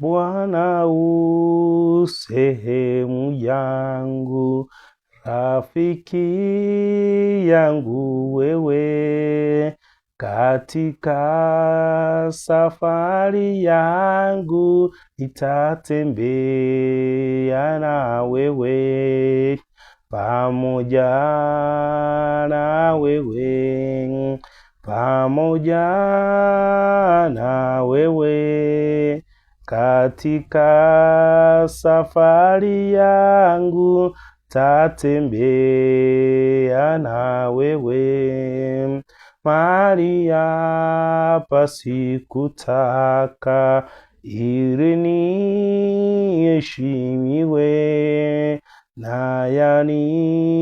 Bwana u sehemu yangu, rafiki yangu wewe, katika safari yangu nitatembea na wewe, pamoja na wewe, pamoja na wewe, katika safari yangu tatembea na wewe. Mahali hapa sikutaka ili niheshimiwe, na yanikute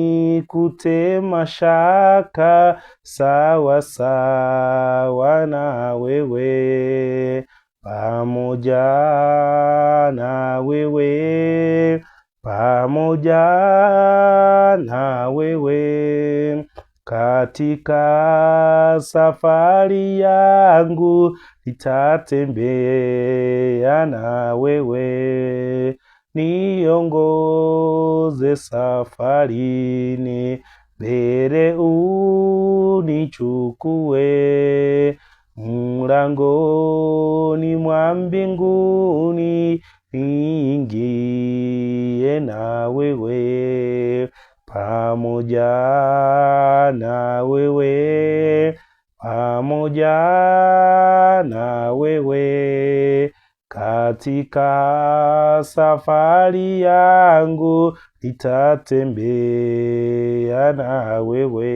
mashaka sawa sawa na wewe, pamoja na wewe, pamoja na wewe, katika safari yangu nitatembea na wewe. Niongoze safarini, mbele unichukue, mlangoni mwa mbinguni niingie na wewe, pamoja na wewe, pamoja na wewe, katika safari yangu nitatembea na wewe.